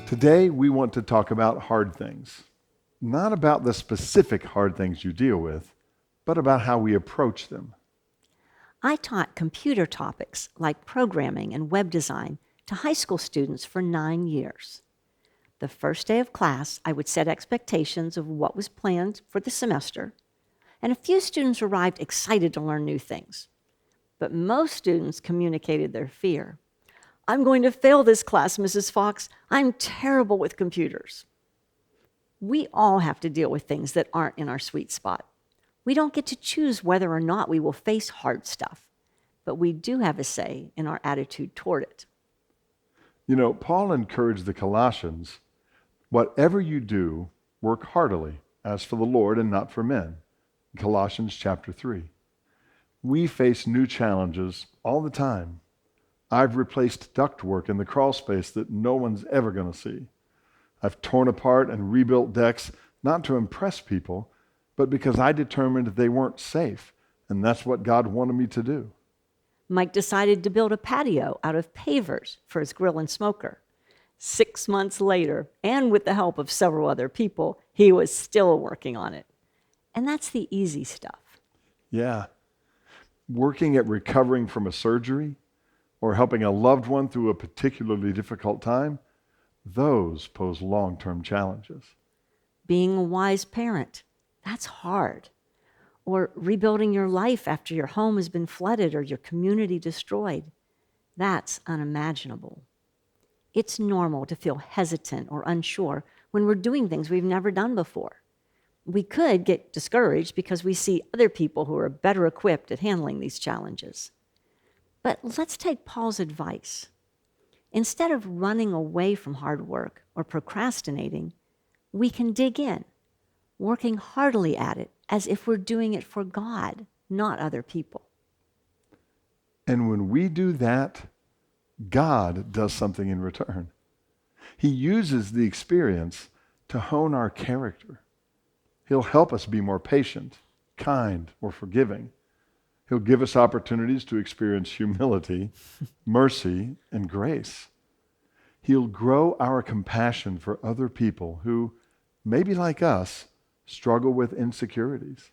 Today, we want to talk about hard things. Not about the specific hard things you deal with, but about how we approach them. I taught computer topics like programming and web design to high school students for 9 years. The first day of class, I would set expectations of what was planned for the semester, and a few students arrived excited to learn new things. But most students communicated their fear. I'm going to fail this class, Mrs. Fox. I'm terrible with computers. We all have to deal with things that aren't in our sweet spot. We don't get to choose whether or not we will face hard stuff, but we do have a say in our attitude toward it. You know, Paul encouraged the Colossians, whatever you do, work heartily, as for the Lord and not for men. Colossians chapter 3. We face new challenges all the time. I've replaced ductwork in the crawl space that no one's ever going to see. I've torn apart and rebuilt decks not to impress people, but because I determined they weren't safe, and that's what God wanted me to do. Mike decided to build a patio out of pavers for his grill and smoker. 6 months later, and with the help of several other people, he was still working on it. And that's the easy stuff. Yeah. Working at recovering from a surgery or helping a loved one through a particularly difficult time, those pose long-term challenges. Being a wise parent, that's hard. Or rebuilding your life after your home has been flooded or your community destroyed, that's unimaginable. It's normal to feel hesitant or unsure when we're doing things we've never done before. We could get discouraged because we see other people who are better equipped at handling these challenges. But let's take Paul's advice. Instead of running away from hard work or procrastinating, we can dig in, working heartily at it as if we're doing it for God, not other people. And when we do that, God does something in return. He uses the experience to hone our character. He'll help us be more patient, kind, or forgiving. He'll give us opportunities to experience humility, mercy, and grace. He'll grow our compassion for other people who, maybe like us, struggle with insecurities.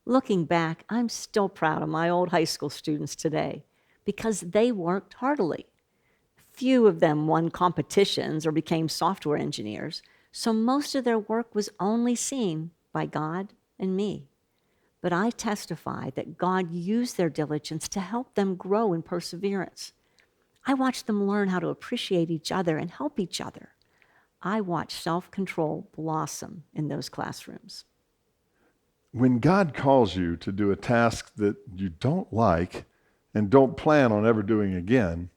Looking back, I'm still proud of my old high school students today because they worked heartily. Few of them won competitions or became software engineers, so most of their work was only seen by God and me. But I testify that God used their diligence to help them grow in perseverance. I watched them learn how to appreciate each other and help each other. I watched self-control blossom in those classrooms. When God calls you to do a task that you don't like and don't plan on ever doing again,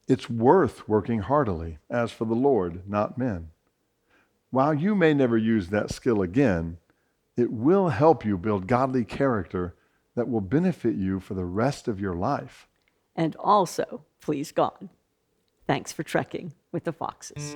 it's worth working heartily, as for the Lord, not men. While you may never use that skill again, it will help you build godly character that will benefit you for the rest of your life. And also please God. Thanks for trekking with the Foxes.